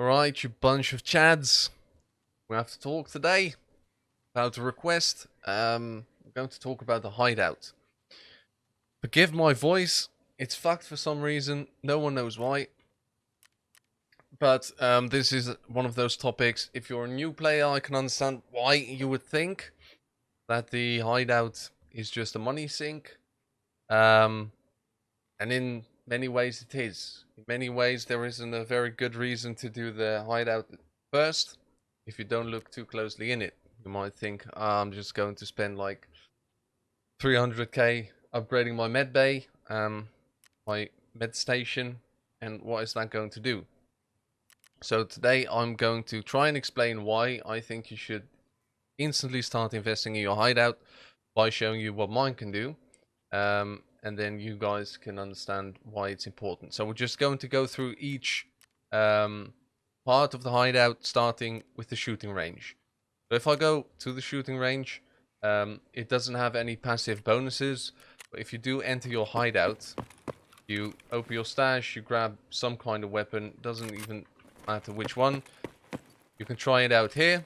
Alright, you bunch of chads. We have to talk today about a request. We're going to talk about the Hideout. Forgive my voice, it's fucked for some reason, no one knows why. But this is one of those topics. If you're a new player, I can understand why you would think that the Hideout is just a money sink. And in many ways it is. In many ways there isn't a very good reason to do the Hideout first. If you don't look too closely in it, you might think, I'm just going to spend like 300k upgrading my med bay, my med station, and what is that going to do? So today I'm going to try and explain why I think you should instantly start investing in your Hideout by showing you what mine can do, and then you guys can understand why it's important. So we're just going to go through each part of the Hideout, starting with the shooting range. So if I go to the shooting range, it doesn't have any passive bonuses, but if you do enter your Hideout, you open your stash, you grab some kind of weapon, doesn't even matter which one. You can try it out here.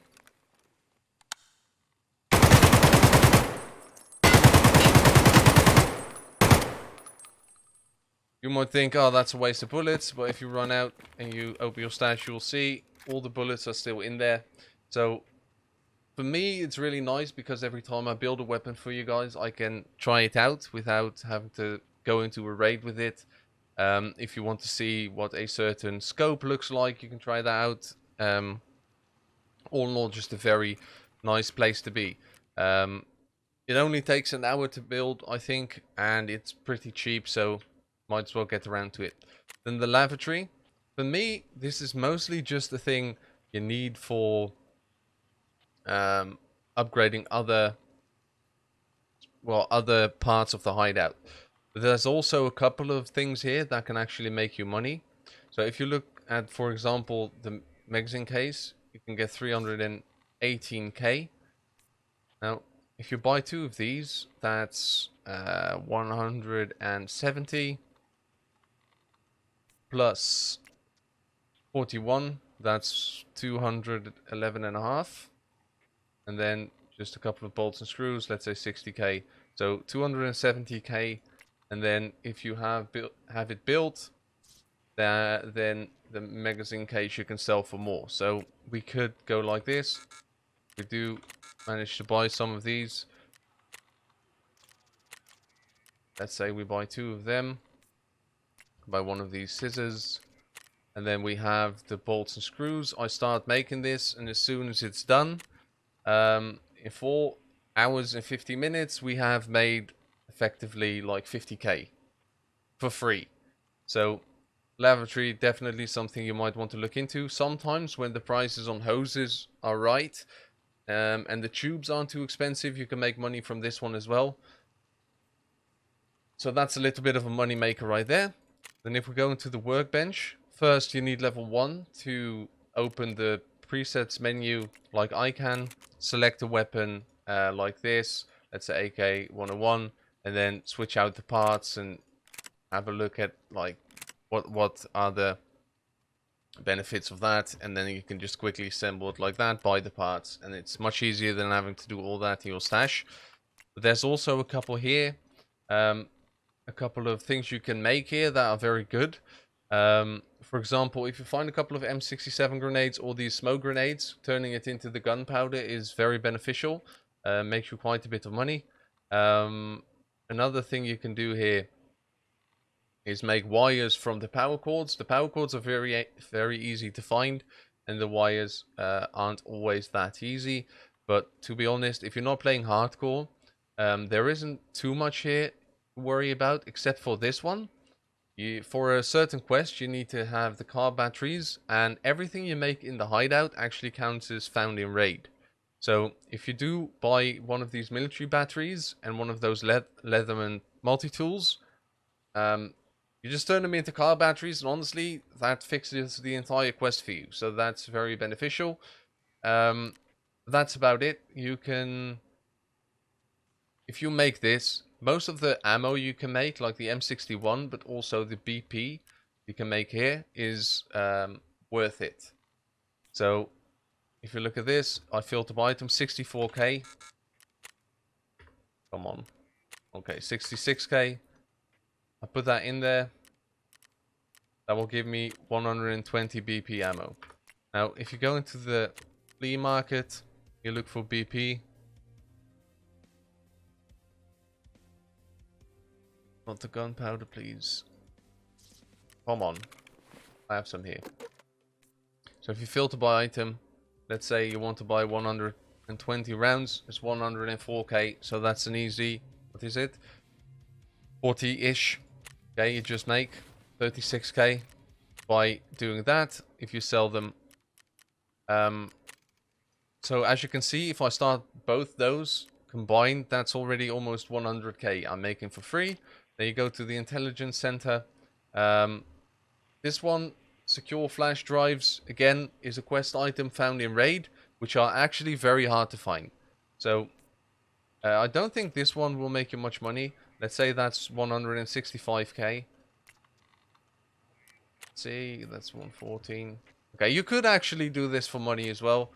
You might think, oh, that's a waste of bullets, but if you run out and you open your stash, you'll see all the bullets are still in there. So for me, it's really nice because every time I build a weapon for you guys, I can try it out without having to go into a raid with it. If you want to see what a certain scope looks like, you can try that out. All in all, just a very nice place to be. It only takes an hour to build, I think, and it's pretty cheap, so might as well get around to it. Then the lavatory. For me, this is mostly just a thing you need for upgrading other parts of the Hideout. But there's also a couple of things here that can actually make you money. So if you look at, for example, the magazine case, you can get 318k. Now, if you buy two of these, that's 170 plus 41, that's 211 and a half. And then just a couple of bolts and screws, let's say 60k. So 270k. And then if you have it built, then the magazine case you can sell for more. So we could go like this. We do manage to buy some of these. Let's say we buy two of them. Buy one of these scissors. And then we have the bolts and screws. I start making this, and as soon as it's done, in 4 hours and 50 minutes, we have made effectively like 50k for free. So lavatory, definitely something you might want to look into. Sometimes when the prices on hoses are right, and the tubes aren't too expensive, you can make money from this one as well. So that's a little bit of a money maker right there. Then if we go into the workbench, first you need level 1 to open the presets menu like I can. Select a weapon like this, let's say AK-101, and then switch out the parts and have a look at like what are the benefits of that, and then you can just quickly assemble it like that, buy the parts, and it's much easier than having to do all that in your stash. But there's also a couple here, a couple of things you can make here that are very good. For example, if you find a couple of M67 grenades or these smoke grenades, turning it into the gunpowder is very beneficial. Makes you quite a bit of money. Another thing you can do here is make wires from the power cords. The power cords are very easy to find, and the wires aren't always that easy. But to be honest, if you're not playing hardcore, there isn't too much here to worry about, except for this one. For a certain quest, you need to have the car batteries, and everything you make in the Hideout actually counts as found in raid. So if you do buy one of these military batteries and one of those Leatherman multi-tools, you just turn them into car batteries, and honestly, that fixes the entire quest for you. So that's very beneficial. That's about it. You can, if you make this, most of the ammo you can make, like the M61, but also the BP you can make here, is worth it. So if you look at this, I filter by item 64k. Come on. Okay, 66k. I put that in there. That will give me 120 BP ammo. Now, if you go into the flea market, you look for BP. Not the gunpowder, please. Come on. I have some here. So if you filter by item, let's say you want to buy 120 rounds, it's 104k. So that's an easy, what is it? 40-ish. Okay, you just make 36k by doing that if you sell them. So as you can see, if I start both those combined, that's already almost 100k I'm making for free. Then you go to the intelligence center. This one, secure flash drives, again, is a quest item found in raid, which are actually very hard to find. So I don't think this one will make you much money. Let's say that's 165k. Let's see, that's 114. Okay, you could actually do this for money as well,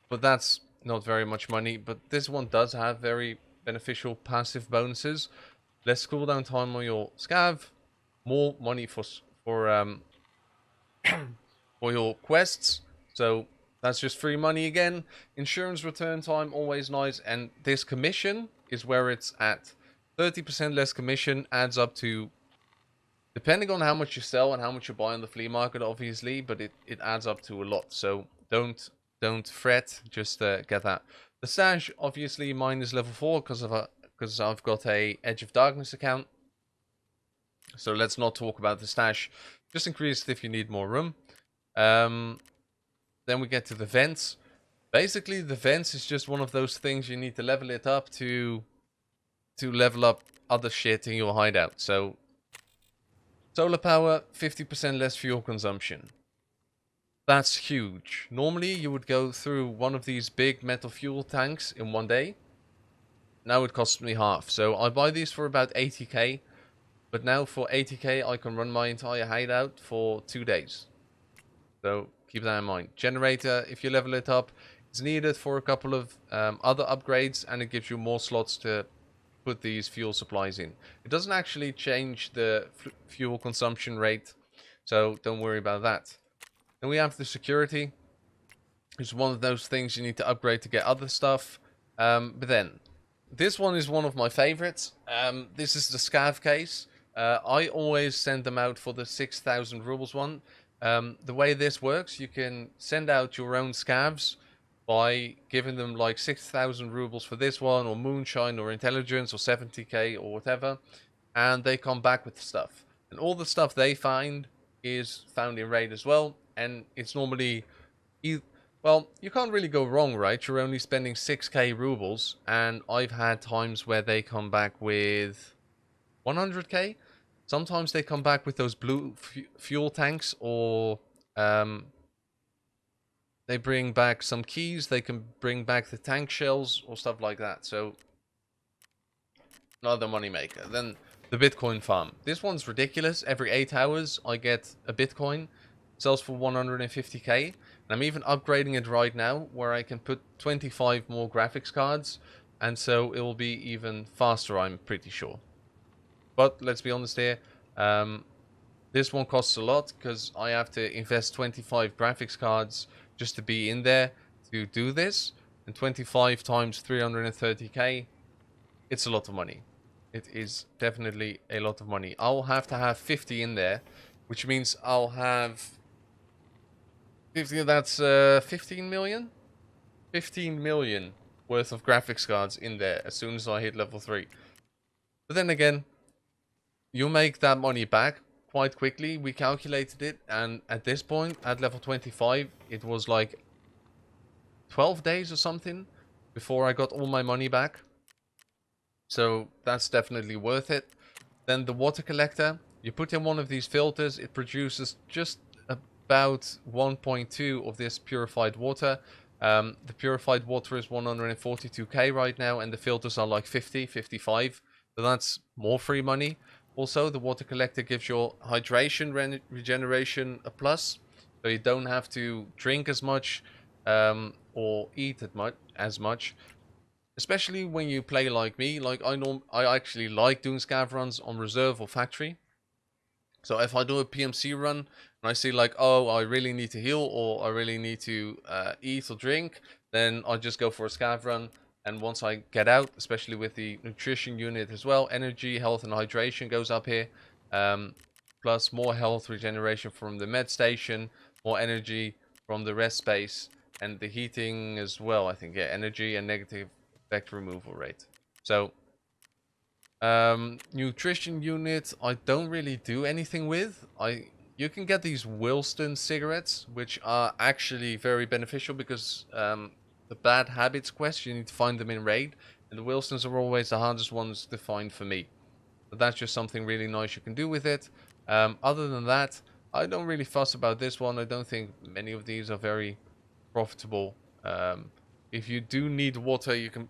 but that's not very much money. But this one does have very beneficial passive bonuses. Less cooldown time on your scav, more money for for your quests. So that's just free money again. Insurance return time, always nice. And this commission is where it's at. 30% less commission adds up to, depending on how much you sell and how much you buy on the flea market, obviously, but it adds up to a lot. So don't fret, just get that. The stash, obviously, mine is level 4 because I've got a Edge of Darkness account. So let's not talk about the stash. Just increase it if you need more room. Then we get to the vents. Basically, the vents is just one of those things you need to level it up to level up other shit in your hideout. So solar power, 50% less fuel consumption. That's huge. Normally, you would go through one of these big metal fuel tanks in one day. Now it costs me half. So I buy these for about 80k. But now for 80k, I can run my entire hideout for 2 days. So keep that in mind. Generator, if you level it up, it's needed for a couple of other upgrades. And it gives you more slots to put these fuel supplies in. It doesn't actually change the fuel consumption rate. So don't worry about that. Then we have the security. It's one of those things you need to upgrade to get other stuff. But then, this one is one of my favorites. This is the scav case. I always send them out for the 6,000 rubles one. The way this works, you can send out your own scavs by giving them like 6,000 rubles for this one, or moonshine, or intelligence, or 70k, or whatever. And they come back with stuff. And all the stuff they find is found in raid as well. And it's normally, well, you can't really go wrong, right? You're only spending 6k rubles. And I've had times where they come back with 100k. Sometimes they come back with those blue fuel tanks, or they bring back some keys. They can bring back the tank shells or stuff like that. So another money maker. Then the Bitcoin farm. This one's ridiculous. Every 8 hours I get a Bitcoin. Sells for 150k. And I'm even upgrading it right now, where I can put 25 more graphics cards. And so it will be even faster, I'm pretty sure. But let's be honest here, this one costs a lot because I have to invest 25 graphics cards just to be in there to do this. And 25 times 330k, it's a lot of money. It is definitely a lot of money. I'll have to have 50 in there, which means I'll have 50, that's 15 million? 15 million worth of graphics cards in there as soon as I hit level 3. But then again, you make that money back quite quickly. We calculated it, and at this point, at level 25, it was like 12 days or something before I got all my money back. So that's definitely worth it. Then the water collector, you put in one of these filters, it produces just about 1.2 of this purified water. The purified water is 142k right now, and the filters are like 50, 55. So that's more free money. Also, the water collector gives your hydration regeneration a plus. So you don't have to drink as much or eat as much. Especially when you play like me, like I actually like doing scav runs on reserve or factory. So if I do a PMC run and I see like, oh, I really need to heal or I really need to eat or drink, then I just go for a scav run. And once I get out, especially with the nutrition unit as well, energy, health, and hydration goes up here. Plus more health regeneration from the med station, more energy from the rest space, and the heating as well. I think, yeah, energy and negative effect removal rate. So nutrition unit, I don't really do anything with. You can get these Wilston cigarettes, which are actually very beneficial because the bad habits quest, you need to find them in raid, and the Wilstons are always the hardest ones to find for me. But that's just something really nice you can do with it. Other than that, I don't really fuss about this one. I don't think many of these are very profitable. If you do need water, you can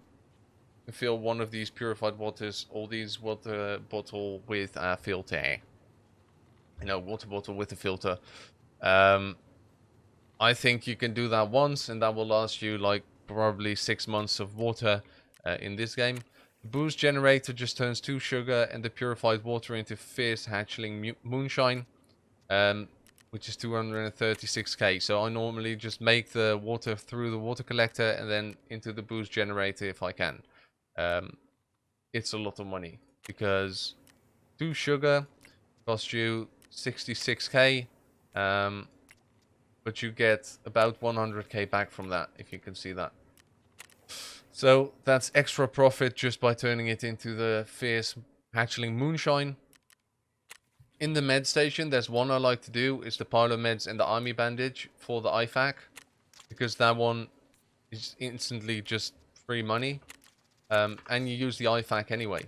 fill one of these purified waters or these water bottle with a filter. You know, water bottle with a filter. I think you can do that once and that will last you like probably 6 months of water in this game. The boost generator just turns 2 sugar and the purified water into fierce hatchling moonshine, which is 236k. So I normally just make the water through the water collector and then into the boost generator if I can. It's a lot of money because 2 sugar costs you 66k, but you get about 100k back from that, if you can see that. So that's extra profit just by turning it into the fierce hatchling moonshine. In the med station, there's one I like to do, is the pilot meds and the army bandage for the IFAC, because that one is instantly just free money. And you use the IFAC anyway.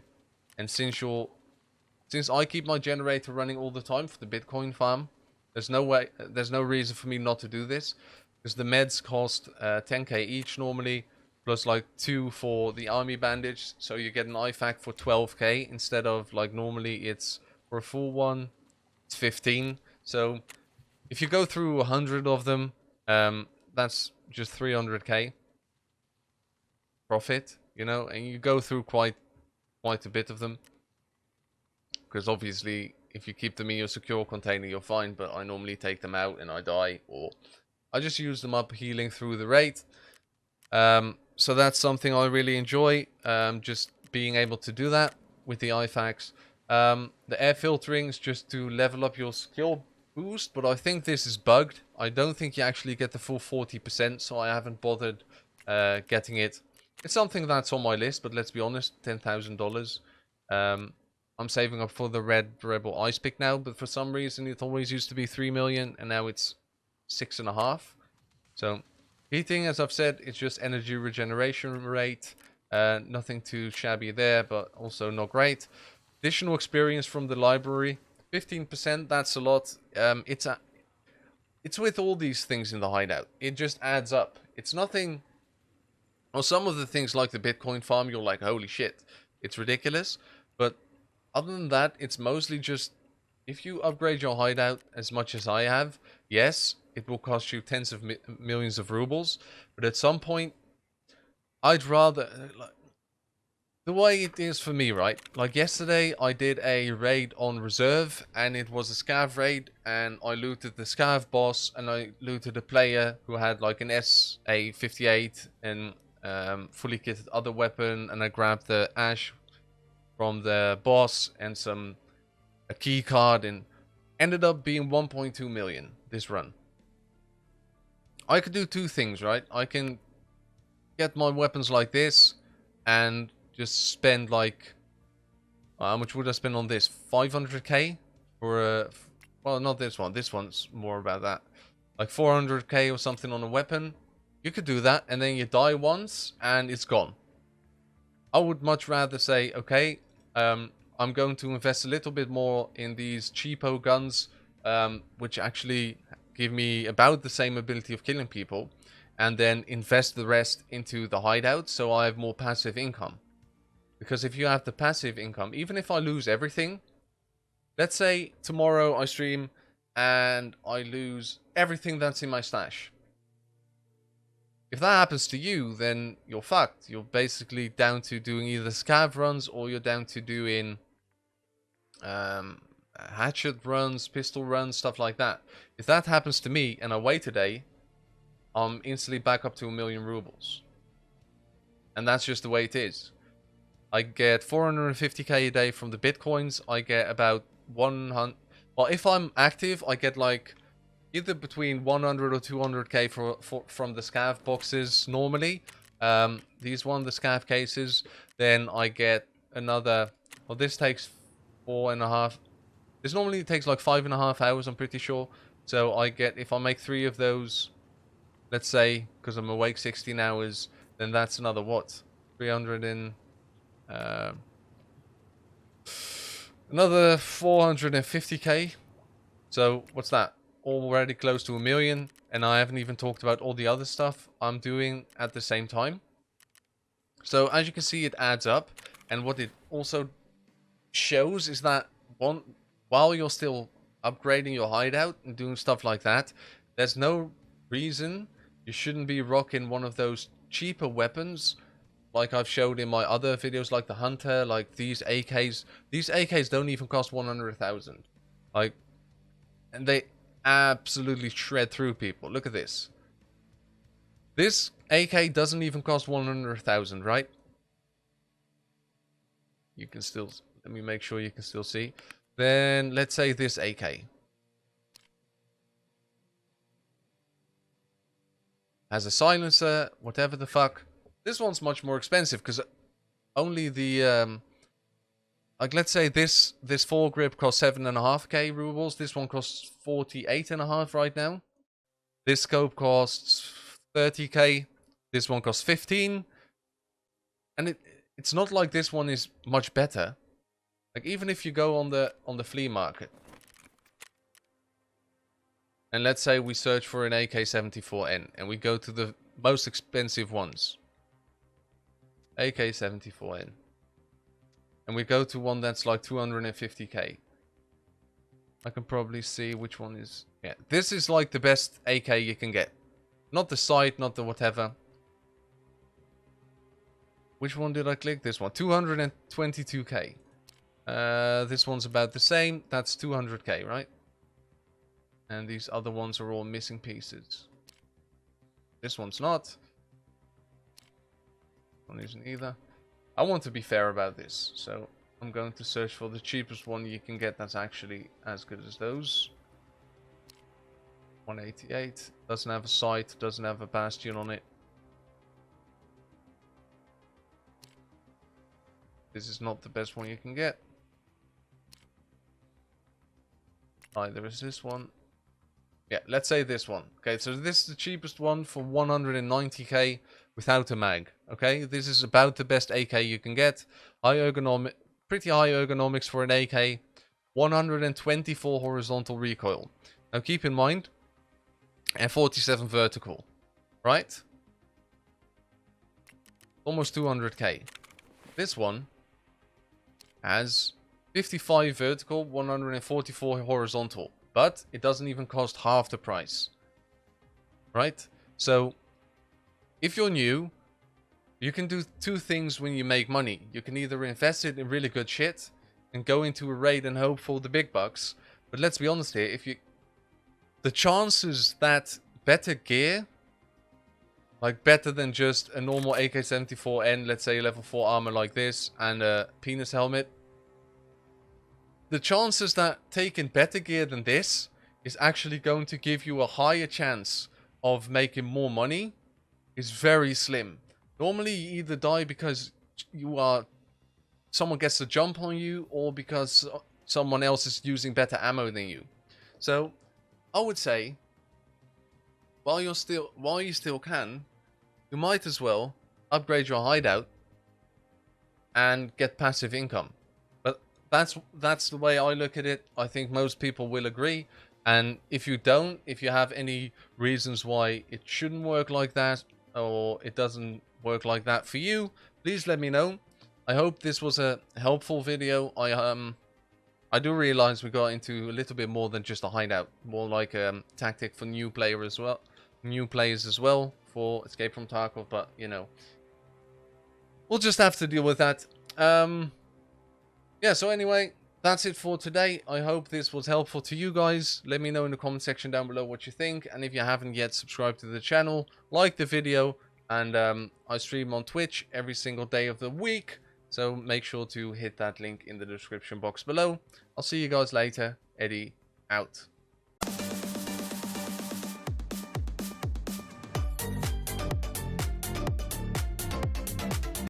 And since I keep my generator running all the time for the Bitcoin farm, there's no reason for me not to do this, because the meds cost 10k each normally, plus like 2 for the army bandage, so you get an IFAC for 12k instead of like normally it's for a full one, it's 15. So if you go through 100 of them, that's just 300k profit, you know, and you go through quite a bit of them. Because obviously, if you keep them in your secure container, you're fine. But I normally take them out and I die, or I just use them up healing through the raid. So that's something I really enjoy. Just being able to do that with the IFACs. The air filtering is just to level up your skill boost, but I think this is bugged. I don't think you actually get the full 40%, so I haven't bothered getting it. It's something that's on my list, but let's be honest, $10,000. I'm saving up for the Red Rebel Ice Pick now, but for some reason it always used to be 3 million, and now it's 6.5. So heating, as I've said, it's just energy regeneration rate. Nothing too shabby there, but also not great. Additional experience from the library, 15%. That's a lot. It's with all these things in the hideout. It just adds up. It's nothing. Well, some of the things like the Bitcoin farm, you're like, holy shit, it's ridiculous. But other than that, it's mostly just, if you upgrade your hideout as much as I have, yes, it will cost you tens of millions of rubles. But at some point, I'd rather, like, the way it is for me, right? Like yesterday, I did a raid on reserve, and it was a scav raid, and I looted the scav boss, and I looted a player who had like an SA58 and fully kitted other weapon, and I grabbed the ash from the boss and a key card, and ended up being 1.2 million this run. I could do two things, right? I can get my weapons like this and just spend like, how much would I spend on this? 500k for a, well, not this one. This one's more about that. Like 400k or something on a weapon. You could do that, and then you die once and it's gone. I would much rather say, okay, I'm going to invest a little bit more in these cheapo guns, which actually give me about the same ability of killing people, and then invest the rest into the hideout so I have more passive income. Because if you have the passive income, even if I lose everything, let's say tomorrow I stream and I lose everything that's in my stash. If that happens to you, then you're fucked. You're basically down to doing either scav runs or you're down to doing hatchet runs, pistol runs, stuff like that. If that happens to me and I wait a day, I'm instantly back up to 1,000,000 rubles. And that's just the way it is. I get 450k a day from the bitcoins. I get about 100. Well, if I'm active, I get like either between 100 or 200k from the scav boxes normally. These one, the scav cases. Then I get another. Well, this takes 4.5. This normally takes like 5.5 hours, I'm pretty sure. So I get, if I make 3 of those, let's say, because I'm awake 16 hours, then that's another what? 300 in. Another 450k. So what's that? Already close to 1,000,000, and I haven't even talked about all the other stuff I'm doing at the same time. So as you can see, it adds up, and what it also shows is that while you're still upgrading your hideout and doing stuff like that, there's no reason you shouldn't be rocking one of those cheaper weapons like I've showed in my other videos, like the Hunter, like these AKs. These AKs don't even cost 100,000. Like, and they absolutely shred through people. Look at this. This AK doesn't even cost 100,000, right? You can still, let me make sure you can still see. Then let's say this AK has a silencer, whatever the fuck. This one's much more expensive because only the like, let's say this foregrip costs 7.5k rubles. This one costs 48.5 right now. This scope costs 30k. This one costs 15. And it's not like this one is much better. Like, even if you go on the flea market, and let's say we search for an AK-74N and we go to the most expensive ones. AK-74N. And we go to one that's like 250k. I can probably see which one is... Yeah, this is like the best AK you can get. Not the sight, not the whatever. Which one did I click? This one. 222k. This one's about the same. That's 200k, right? And these other ones are all missing pieces. This one's not. One isn't either. I want to be fair about this, so I'm going to search for the cheapest one you can get that's actually as good as those. 188. Doesn't have a sight, doesn't have a bastion on it. This is not the best one you can get. Either is this one. Yeah, let's say this one. Okay, so this is the cheapest one for 190k without a mag. Okay, this is about the best AK you can get. High ergonomic, pretty high ergonomics for an AK. 124 horizontal recoil. Now keep in mind, and 47 vertical, right? Almost 200k. This one has 55 vertical, 144 horizontal. But it doesn't even cost half the price. Right? So, if you're new, you can do 2 things when you make money. You can either invest it in really good shit and go into a raid and hope for the big bucks. But let's be honest here, the chances that better gear, like better than just a normal AK-74N, let's say level 4 armor like this, and a penis helmet, the chances that taking better gear than this is actually going to give you a higher chance of making more money is very slim. Normally you either die because someone gets the jump on you, or because someone else is using better ammo than you. So I would say, while you still can, you might as well upgrade your hideout and get passive income. That's the way I look at it. I think most people will agree. And if you don't, if you have any reasons why it shouldn't work like that, or it doesn't work like that for you, please let me know. I hope this was a helpful video. I do realize we got into a little bit more than just a hideout, more like a tactic for new players as well for Escape from Tarkov. But you know, we'll just have to deal with that. Yeah. So anyway, that's it for today. I hope this was helpful to you guys. Let me know in the comment section down below what you think, and if you haven't yet, subscribe to the channel, like the video, and I stream on Twitch every single day of the week. So make sure to hit that link in the description box below. I'll see you guys later. Eddie, out.